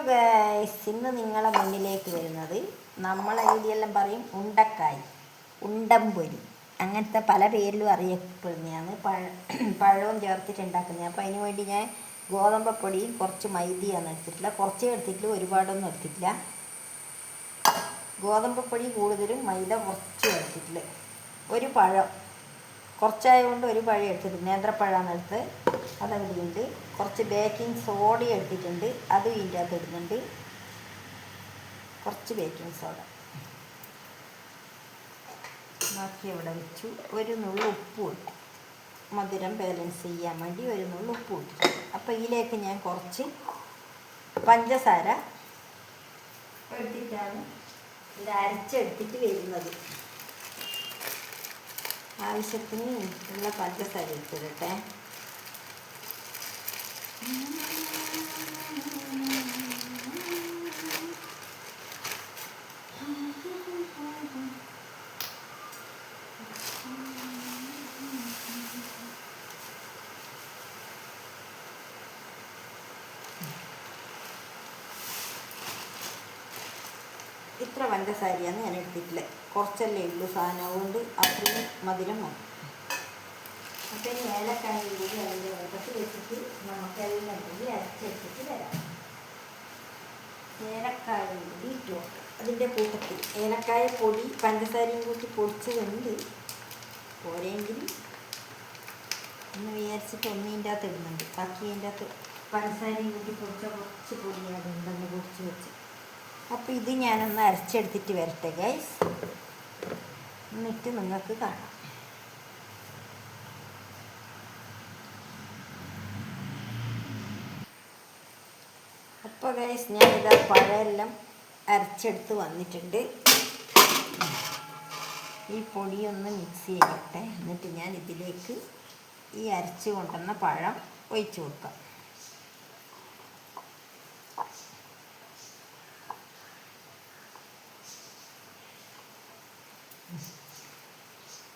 Guys, ഇന്ന് നിങ്ങളെ മുന്നിലേക്ക് വരുന്നത് നമ്മളെ ഇവിടെയെല്ലാം പറയും ഉണ്ടക്കായി, ഉണ്ടംപൊരി, അങ്ങനത്തെ പല പേരിലും അറിയപ്പെടുന്നതാണ്. പഴവും ചേർത്തിട്ടുണ്ടാക്കുന്നത്. അപ്പോൾ അതിന് വേണ്ടി ഞാൻ ഗോതമ്പപ്പൊടിയും കുറച്ച് മൈദയാണ് എടുത്തിട്ടില്ല. കുറച്ചേ എടുത്തിട്ടില്ല, ഒരുപാടൊന്നും എടുത്തിട്ടില്ല. ഗോതമ്പപ്പൊടി കൂടുതലും, മൈദ കുറച്ചും എടുത്തിട്ടില്ല. ഒരു പഴം കുറച്ചായതുകൊണ്ട് ഒരു പഴം എടുത്തിട്ടുണ്ട്, നേന്ത്രപ്പഴമാണ് എടുത്ത്, അതവിടെയുണ്ട്. കുറച്ച് ബേക്കിംഗ് സോഡ എടുത്തിട്ടുണ്ട്, അതും ഇതിൻ്റെ അകത്ത് ഇടുന്നുണ്ട്. കുറച്ച് ബേക്കിംഗ് സോഡ ബാക്കി അവിടെ വെച്ചു. ഒരു നുള്ളു ഉപ്പ് ഇട്ടു, മധുരം ബാലൻസ് ചെയ്യാൻ വേണ്ടി ഒരു നുള്ളു ഉപ്പ് ഇട്ടു. അപ്പോൾ ഇതിലേക്ക് ഞാൻ കുറച്ച് പഞ്ചസാര എടുത്തിട്ടാണ് ഇത് അരച്ചെടുത്തിട്ട് വരുന്നത്. ആവശ്യത്തിന് ഉള്ള പഞ്ചസാര എടുത്തിട്ടെ. ഇത്ര പഞ്ചസാരയാണ് ഞാൻ എടുത്തിട്ടില്ല, കുറച്ചല്ലേ ഉള്ളൂ സാധനം, അതുകൊണ്ട് അത്രയും മധുരം മതി. അപ്പം ഇനി ഏലക്കായും കൂടി അതിൻ്റെ വെള്ളത്തിൽ വെച്ചിട്ട് നമുക്കെല്ലാം കൂടി അരച്ചെടുത്തിട്ട് വരാം. ഏലക്കായും കൂടി ഇട്ട് കൊടുക്കാം അതിൻ്റെ കൂട്ടത്തിൽ. ഏലക്കായ പൊടി പഞ്ചസാരയും കൂട്ടി പൊടിച്ചതുണ്ട്, പോരെങ്കിലും ഒന്ന് വിചാരിച്ചിട്ട് ഒന്നിൻ്റെ അകത്ത് ഇടുന്നുണ്ട്. ബാക്കി അതിൻ്റെ അകത്ത് പഞ്ചസാരയും കൂട്ടി പൊടിച്ച കുറച്ച് പൊടിയാണ് ഉണ്ടെന്ന് പൊടിച്ച് വെച്ച്. അപ്പോൾ ഇത് ഞാനൊന്ന് അരച്ചെടുത്തിട്ട് വരട്ടെ ഗൈസ്, എന്നിട്ട് നിങ്ങൾക്ക് കാണാം. അപ്പോൾ ഗൈസ്, ഞാനിതാ പഴമെല്ലാം അരച്ചെടുത്ത് വന്നിട്ടുണ്ട്. ഈ പൊടിയൊന്ന് മിക്സ് ചെയ്യട്ടെ, എന്നിട്ട് ഞാൻ ഇതിലേക്ക് ഈ അരച്ച് കൊണ്ടുവന്ന പഴം ഒഴിച്ചു കൊടുക്കാം.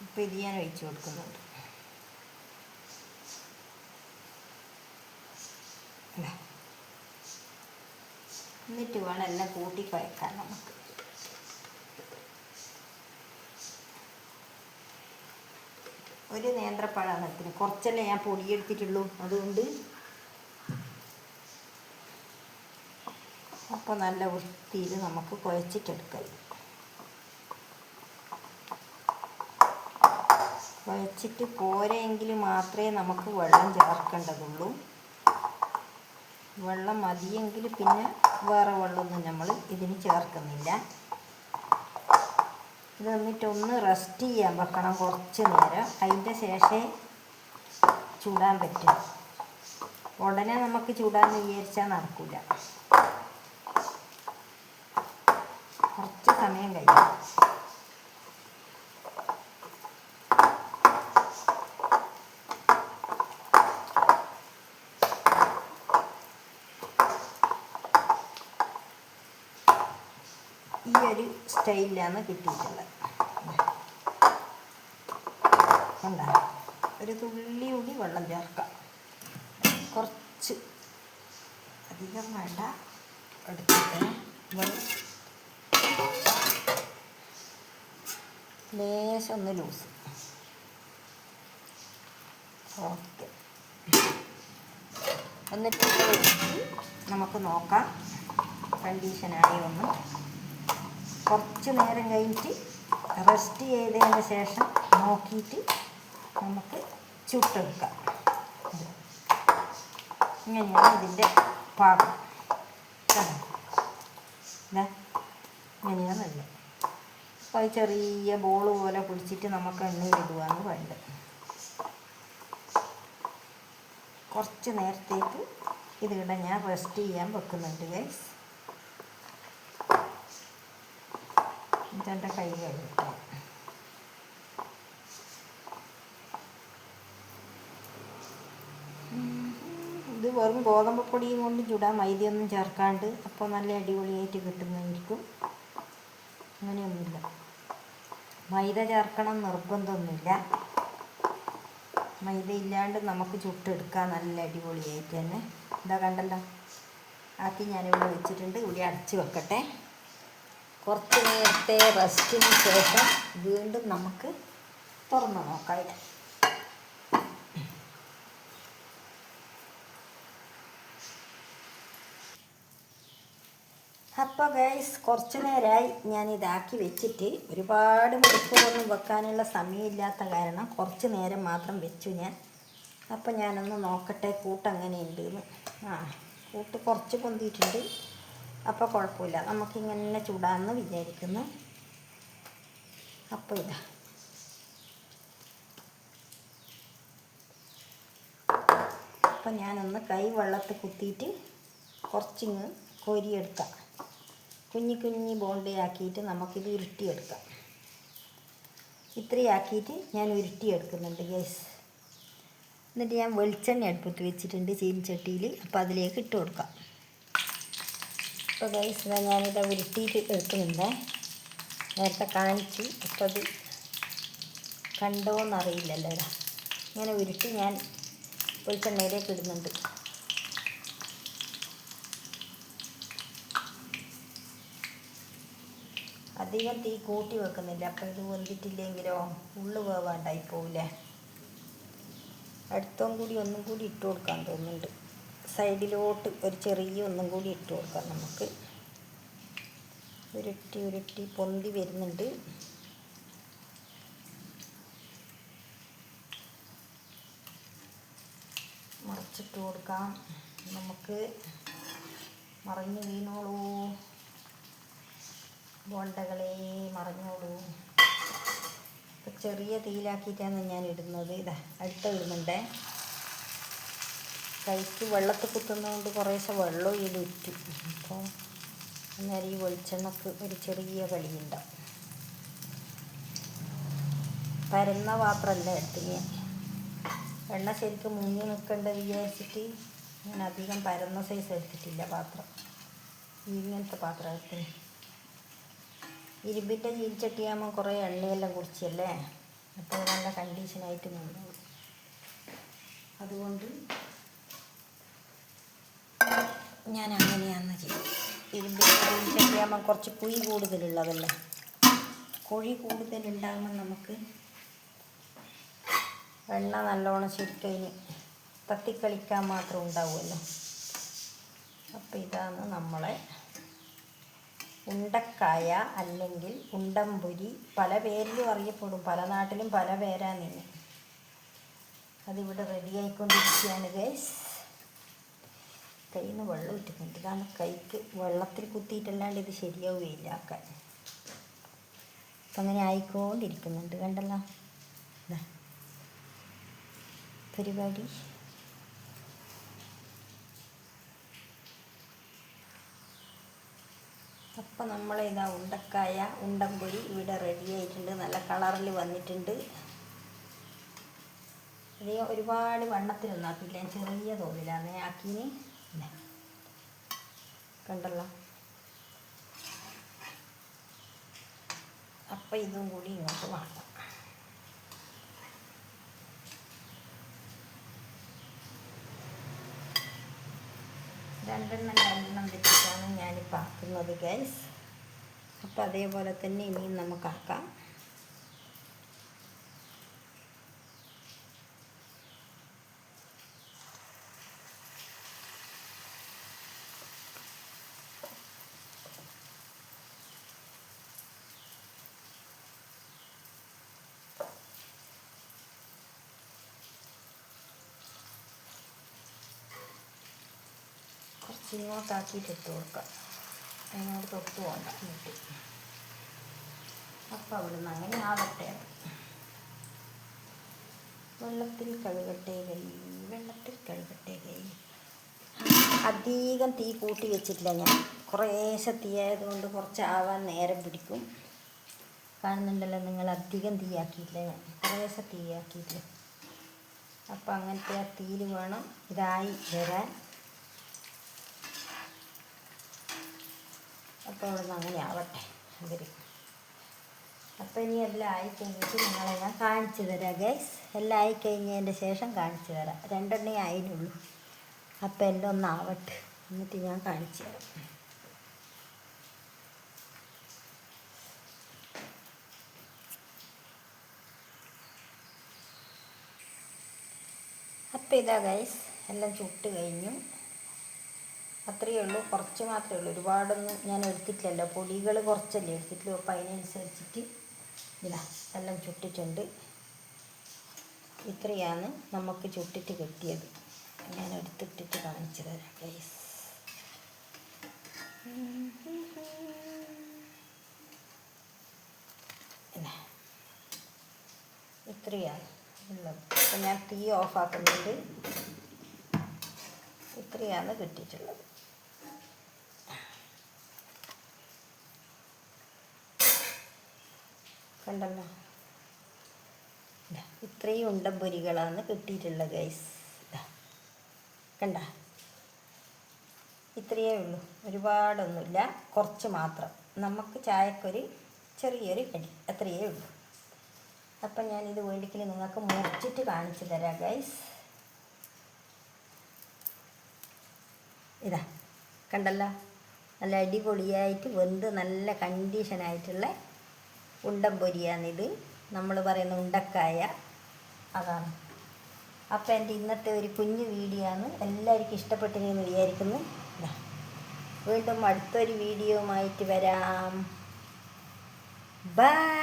ഇപ്പോൾ ഇത് ഞാൻ ഒഴിച്ചു കൊടുക്കുന്നുണ്ട്. എന്നിട്ട് വേണം എല്ലാം കൂട്ടി കുഴക്കാൻ നമുക്ക്. ഒരു നേന്ത്രപ്പഴത്തിന് കുറച്ചല്ലേ ഞാൻ പൊടിയെടുത്തിട്ടുള്ളൂ, അതുകൊണ്ട്. അപ്പോൾ നല്ല വൃത്തിയിൽ നമുക്ക് കുഴച്ചിട്ടെടുക്കാം. കുഴച്ചിട്ട് പോരെങ്കിൽ മാത്രമേ നമുക്ക് വെള്ളം ചേർക്കേണ്ടതുള്ളൂ. വെള്ളം മതിയെങ്കിൽ പിന്നെ വേറെ വെള്ളമൊന്നും നമ്മൾ ഇതിന് ചേർക്കുന്നില്ല. ഇത് എന്നിട്ടൊന്ന് റെസ്റ്റ് ചെയ്യാൻ വെക്കണം കുറച്ച് നേരം, അതിൻ്റെ ശേഷമേ ചൂടാൻ പറ്റും. ഉടനെ നമുക്ക് ചൂടാന്ന് വിചാരിച്ചാൽ നടക്കില്ല, കുറച്ച് സമയം കഴിയും. ഈ ഒരു സ്റ്റൈലിലാണ് കിട്ടിയിട്ടുള്ളത്. കണ്ടോ, ഒരു തുള്ളി കൂടി വെള്ളം ചേർക്കാം, കുറച്ച്, അധികം വേണ്ട. എടുത്തിട്ട് വെള്ളം ലേശം ഒന്ന് ലൂസ്. ഓക്കെ, എന്നിട്ട് നമുക്ക് നോക്കാം കണ്ടീഷനായി. ഒന്ന് കുറച്ച് നേരം കഴിഞ്ഞിട്ട് റെസ്റ്റ് ചെയ്തതിന് ശേഷം നോക്കിയിട്ട് നമുക്ക് ചുട്ടെടുക്കാം. ഇങ്ങനെയാണ് ഇതിൻ്റെ പാകം. ഇങ്ങനെയാണല്ലേ. അപ്പോൾ ചെറിയ ബോൾ പോലെ പിടിച്ചിട്ട് നമുക്ക് എണ്ണയിലിടുകയെന്ന് വേണ്ട. കുറച്ച് നേരത്തേക്ക് ഇതിവിടെ ഞാൻ റെസ്റ്റ് ചെയ്യാൻ വെക്കുന്നുണ്ട് ഗൈസ്. ഇതെൻ്റെ കൈ കഴുകട്ടെ. ഇത് വെറും ഗോതമ്പപ്പൊടിയും കൊണ്ട് ചുടാൻ, മൈദയൊന്നും ചേർക്കാണ്ട്. അപ്പോൾ നല്ല അടിപൊളിയായിട്ട് കിട്ടുന്നതായിരിക്കും. അങ്ങനെയൊന്നുമില്ല, മൈദ ചേർക്കണം നിർബന്ധമൊന്നുമില്ല. മൈദ ഇല്ലാണ്ട് നമുക്ക് ചുട്ടെടുക്കാം നല്ല അടിപൊളിയായിട്ട് തന്നെ. ഇതാ കണ്ടല്ലോ, ആക്കി ഞാനിവിടെ വെച്ചിട്ടുണ്ട്. ഇവിടെ അടച്ച് വെക്കട്ടെ. കുറച്ച് നേരത്തെ റെസ്റ്റിന് ശേഷം വീണ്ടും നമുക്ക് തുറന്ന് നോക്കാം ഇത്. അപ്പോൾ ഗൈസ് കുറച്ച് നേരമായി ഞാൻ ഇതാക്കി വെച്ചിട്ട്. ഒരുപാട് മണിക്കൂറൊന്നും വെക്കാനുള്ള സമയമില്ലാത്ത കാരണം കുറച്ച് നേരം മാത്രം വെച്ചു ഞാൻ. അപ്പം ഞാനൊന്ന് നോക്കട്ടെ കൂട്ട് എങ്ങനെയുണ്ട് എന്ന്. കൂട്ട് കുറച്ച് പൊന്തിയിട്ടുണ്ട്. അപ്പോൾ കുഴപ്പമില്ല, നമുക്കിങ്ങനെ ചൂടാമെന്ന് വിചാരിക്കുന്നു. അപ്പോൾ ഇതാ അപ്പം ഞാനൊന്ന് കൈ വെള്ളത്തിൽ കുത്തിയിട്ട് കുറച്ചിങ്ങ് കോരിയെടുക്കാം. കുഞ്ഞി കുഞ്ഞി ബോണ്ടയാക്കിയിട്ട് നമുക്കിത് ഉരുട്ടിയെടുക്കാം. ഇത്രയാക്കിയിട്ട് ഞാൻ ഉരുട്ടിയെടുക്കുന്നുണ്ട് ഗൈസ്. എന്നിട്ട് ഞാൻ വെളിച്ചെണ്ണ അടുപ്പത്ത് വെച്ചിട്ടുണ്ട് ചീനിച്ചട്ടിയിൽ. അപ്പോൾ അതിലേക്ക് ഇട്ട് കൊടുക്കാം. അപ്പോൾ ഗൈസ് ഞാനിത് ഉരുട്ടിയിട്ട് എടുക്കുന്നുണ്ട്. നേരത്തെ കാണിച്ചു. അപ്പോൾ അത് കണ്ടോന്നറിയില്ലല്ലോ. ഇങ്ങനെ ഉരുട്ടി ഞാൻ വെളിച്ചെണ്ണയിലേക്ക് ഇടുന്നുണ്ട്. അധികം തീ കൂട്ടി വെക്കുന്നില്ല. അപ്പോൾ ഇത് വെന്തിട്ടില്ലെങ്കിലോ ഉള്ളു വേവാണ്ടായി പോവില്ലേ. അടുത്തും കൂടി ഒന്നും കൂടി ഇട്ട് കൊടുക്കാൻ തോന്നുന്നുണ്ട്. സൈഡിലോട്ട് ഒരു ചെറിയ ഒന്നും കൂടി ഇട്ട് കൊടുക്കാം നമുക്ക്. ഉരുട്ടി ഉരുട്ടി പൊന്തി വരുന്നുണ്ട്. മറിച്ചിട്ട് കൊടുക്കാം നമുക്ക്. മറിഞ്ഞ് വീണോളൂ ബോണ്ടകളെ, മറിഞ്ഞോളൂ. ഇപ്പം ചെറിയ തീയിലാക്കിയിട്ടാണ് ഞാൻ ഇടുന്നത്. ഇതാ അടുത്ത ഇടുന്നുണ്ടേ. കൈക്ക് വെള്ളത്തിൽ കുത്തുന്നതുകൊണ്ട് കുറേശ്ശെ വെള്ളം ഇതിലിറ്റു. അപ്പോൾ അന്നേരം ഈ വെളിച്ചെണ്ണക്ക് ഒരു ചെറിയ കളിയുണ്ടാവും. പരന്ന പാത്രമല്ല എടുത്ത് ഞാൻ. എണ്ണ ശരിക്കും മുങ്ങി നിൽക്കേണ്ട വിചാരിച്ചിട്ട് ഞാൻ അധികം പരന്ന സൈസ് എടുത്തിട്ടില്ല പാത്രം. ഇങ്ങനത്തെ പാത്രം എടുത്തിന്. ഇരുമ്പിൻ്റെ ചീനിച്ചട്ടിയാകുമ്പോൾ കുറേ എണ്ണയെല്ലാം കുടിച്ചല്ലേ. അപ്പോൾ നല്ല കണ്ടീഷനായിട്ട് നിന്നു. അതുകൊണ്ട് ഞാൻ അങ്ങനെയാണെന്ന് ചെയ്യും. ഇരുമ്പിൻ്റെ ചീനിച്ചട്ടിയാകുമ്പോൾ കുറച്ച് കുഴി കൂടുതലുള്ളതല്ലേ. കുഴി കൂടുതലുണ്ടാകുമ്പോൾ നമുക്ക് എണ്ണ നല്ലോണം ശരിക്കതിന് തത്തിക്കളിക്കാൻ മാത്രം ഉണ്ടാവുമല്ലോ. അപ്പോൾ ഇതാണ് നമ്മളെ ഉണ്ടക്കായ അല്ലെങ്കിൽ ഉണ്ടംപൊരി. പല പേരിലും അറിയപ്പെടും. പല നാട്ടിലും പല പേരാണ്. അതിവിടെ റെഡി ആയിക്കൊണ്ടിരിക്കുകയാണ് ഗൈസ്. കയ്യിൽ നിന്ന് വെള്ളം ഇട്ടിട്ടുണ്ട്. ഇതാണ് കൈക്ക് വെള്ളത്തിൽ കുത്തിയിട്ടല്ലാണ്ട് ഇത് ശരിയാവുകയില്ല ആക്കാൻ. അപ്പം അങ്ങനെ ആയിക്കൊണ്ടിരിക്കുന്നുണ്ട്. കണ്ടല്ലോ പരിപാടി. അപ്പം നമ്മളിതാ ഉണ്ടക്കായ ഉണ്ടംപൊരി ഇവിടെ റെഡി ആയിട്ടുണ്ട്. നല്ല കളറിൽ വന്നിട്ടുണ്ട്. അധികം ഒരുപാട് വണ്ണത്തിലൊന്നും ആക്കിയില്ല. ചെറിയ തോതിലാണ് ആക്കിന്. കണ്ടല്ലോ. അപ്പം ഇതും കൂടി ഇങ്ങോട്ട് വേണ്ട. രണ്ടെണ്ണം വെച്ചിട്ടാണ് ഞാനിപ്പോൾ ആക്കുന്നത് ഗൈസ്. അപ്പോൾ അതേപോലെ തന്നെ ഇനിയും നമുക്കാക്കാം. ഇങ്ങോട്ടാക്കിയിട്ട് ഇട്ട് കൊടുക്കാം. അതിനോട് തൊട്ട് പോകണ്ട എന്നിട്ട്. അപ്പം അവിടെ നിന്ന് അങ്ങനെ ആവട്ടെ. വെള്ളത്തിൽ കഴുകട്ടെ കൈ, വെള്ളത്തിൽ കഴുകട്ടെ കൈ. അധികം തീ കൂട്ടി വെച്ചിട്ടില്ല ഞാൻ. കുറേശ്ശെ തീ ആയതുകൊണ്ട് കുറച്ച് ആവാൻ നേരം പിടിക്കും. കാണുന്നുണ്ടല്ലോ നിങ്ങൾ, അധികം തീയാക്കിയിട്ടില്ല ഞാൻ. കുറേശ്ശെ തീയാക്കിയിട്ടില്ല. അപ്പം അങ്ങനത്തെ ആ തീയിൽ വേണം ഇതായി വരാൻ. അപ്പോൾ അവിടെ നിന്ന് അങ്ങനെ ആവട്ടെ അവർ. അപ്പോൾ ഇനി എല്ലാം ആയിക്കഴിഞ്ഞിട്ട് നിങ്ങളെ ഞാൻ കാണിച്ചു തരാം ഗൈസ്. എല്ലാം ആയിക്കഴിഞ്ഞതിൻ്റെ ശേഷം കാണിച്ചു തരാം. രണ്ടെണ്ണേ ആയിരുന്നുള്ളൂ. അപ്പോൾ എല്ലാം ഒന്നാവട്ടെ. എന്നിട്ട് ഞാൻ കാണിച്ചു തരാം. അപ്പോൾ ഇതാ ഗൈസ്, എല്ലാം ചുട്ട് കഴിഞ്ഞു. അത്രയേ ഉള്ളൂ, കുറച്ച് മാത്രമേ ഉള്ളൂ, ഒരുപാടൊന്നും ഞാൻ എടുത്തിട്ടില്ലല്ലോ. പൊടികൾ കുറച്ചല്ലേ എടുത്തിട്ടുള്ളൂ. അപ്പോൾ അതിനനുസരിച്ചിട്ട് ഇതാ എല്ലാം ചുട്ടിട്ടുണ്ട്. ഇത്രയാണ് നമുക്ക് ചുട്ടിട്ട് കിട്ടിയത്. ഞാൻ എടുത്തിട്ടിട്ട് കാണിച്ചു തരാം ഗൈസ്. ഇത്രയാണ് ഉള്ളത്. അപ്പം ഞാൻ തീ ഓഫാക്കുന്നുണ്ട്. ഇത്രയാണ് കിട്ടിയിട്ടുള്ളത്. കണ്ടല്ലോ, ഇത്രയും ഉണ്ടപ്പൊരികളാണ് കിട്ടിയിട്ടുള്ളത് ഗൈസ്. കണ്ട, ഇത്രയേ ഉള്ളൂ, ഒരുപാടൊന്നുമില്ല, കുറച്ച് മാത്രം. നമുക്ക് ചായക്കൊരു ചെറിയൊരു കടി, അത്രയേ ഉള്ളൂ. അപ്പം ഞാനിത് വേണ്ടിക്കൽ നിങ്ങൾക്ക് മുറിച്ചിട്ട് കാണിച്ചു തരാം ഗൈസ്. ഇതാ കണ്ടല്ലോ, നല്ല അടിപൊളിയായിട്ട് വെന്ത് നല്ല കണ്ടീഷനായിട്ടുള്ള ഉണ്ടംപൊരിയാണിത്. നമ്മൾ പറയുന്ന ഉണ്ടക്കായ, അതാണ്. അപ്പോൾ എൻ്റെ ഇന്നത്തെ ഒരു കുഞ്ഞു വീഡിയോ ആണ്. എല്ലാവർക്കും ഇഷ്ടപ്പെട്ടിരുന്നു വിചാരിക്കുന്നു. വീണ്ടും അടുത്തൊരു വീഡിയോയുമായിട്ട് വരാം. ബൈ.